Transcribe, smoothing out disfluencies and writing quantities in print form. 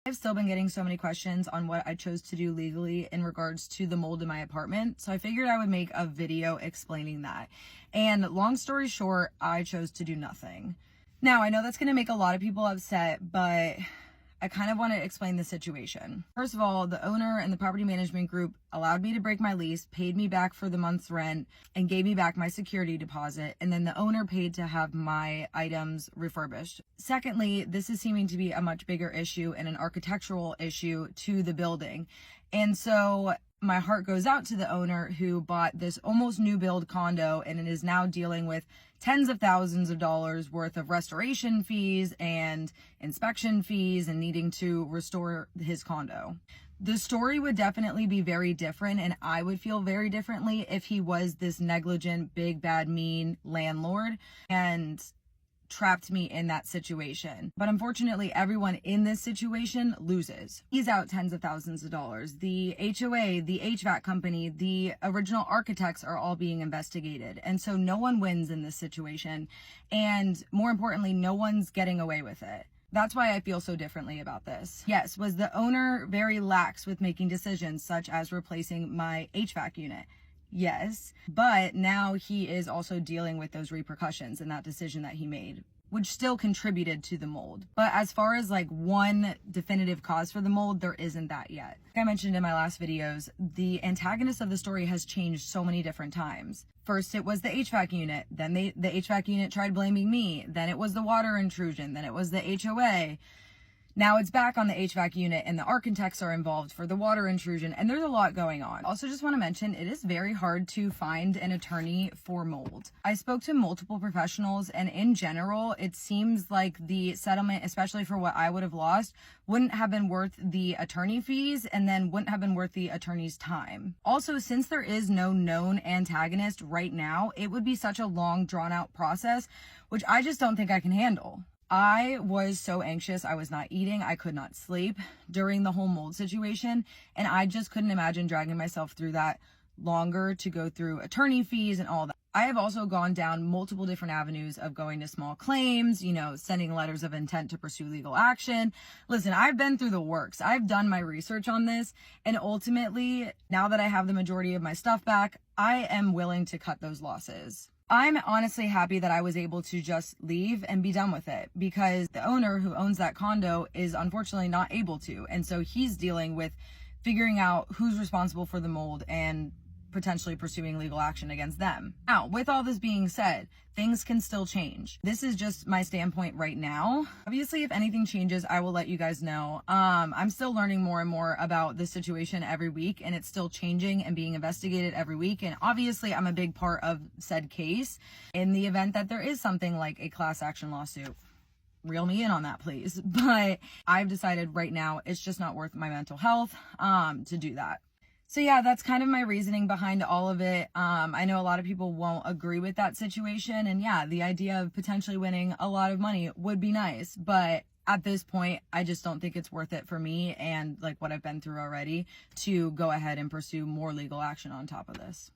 I've still been getting so many questions on what I chose to do legally in regards to the mold in my apartment. So I figured I would make a video explaining that. And long story short, I chose to do nothing. Now, I know that's going to make a lot of people upset, but I kind of want to explain the situation. First of all, the owner and the property management group allowed me to break my lease, paid me back for the month's rent, and gave me back my security deposit. And then the owner paid to have my items refurbished. Secondly, this is seeming to be a much bigger issue and an architectural issue to the building. And so my heart goes out to the owner who bought this almost new build condo and is now dealing with tens of thousands of dollars worth of restoration fees and inspection fees and needing to restore his condo. The story would definitely be very different, and I would feel very differently if he was this negligent, big, bad, mean landlord and trapped me in that situation. But unfortunately, everyone in this situation loses. He's out tens of thousands of dollars. The HOA, the HVAC company, the original architects are all being investigated. And so no one wins in this situation. And more importantly, no one's getting away with it. That's why I feel so differently about this. Yes, was the owner very lax with making decisions such as replacing my HVAC unit? Yes, but now he is also dealing with those repercussions and that decision that he made, which still contributed to the mold. But as far as like one definitive cause for the mold, there isn't that yet. Like I mentioned in my last videos, the antagonist of the story has changed so many different times. First, it was the HVAC unit. Then the HVAC unit tried blaming me. Then it was the water intrusion. Then it was the HOA. Now it's back on the HVAC unit and the architects are involved for the water intrusion, and there's a lot going on. Also just want to mention, it is very hard to find an attorney for mold. I spoke to multiple professionals, and in general, it seems like the settlement, especially for what I would have lost, wouldn't have been worth the attorney fees and then wouldn't have been worth the attorney's time. Also, since there is no known antagonist right now, it would be such a long drawn out process, which I just don't think I can handle. I was so anxious. I was not eating. I could not sleep during the whole mold situation. And I just couldn't imagine dragging myself through that longer to go through attorney fees and all that. I have also gone down multiple different avenues of going to small claims, sending letters of intent to pursue legal action. Listen, I've been through the works. I've done my research on this. And ultimately, now that I have the majority of my stuff back, I am willing to cut those losses. I'm honestly happy that I was able to just leave and be done with it, because the owner who owns that condo is unfortunately not able to. And so he's dealing with figuring out who's responsible for the mold and potentially pursuing legal action against them. Now, with all this being said, things can still change. This is just my standpoint right now. Obviously, if anything changes, I will let you guys know. I'm still learning more and more about the situation every week, and it's still changing and being investigated every week. And obviously, I'm a big part of said case. In the event that there is something like a class action lawsuit, reel me in on that, please. But I've decided right now it's just not worth my mental health to do that. So yeah, that's kind of my reasoning behind all of it. I know a lot of people won't agree with that situation. And yeah, the idea of potentially winning a lot of money would be nice. But at this point, I just don't think it's worth it for me and like what I've been through already to go ahead and pursue more legal action on top of this.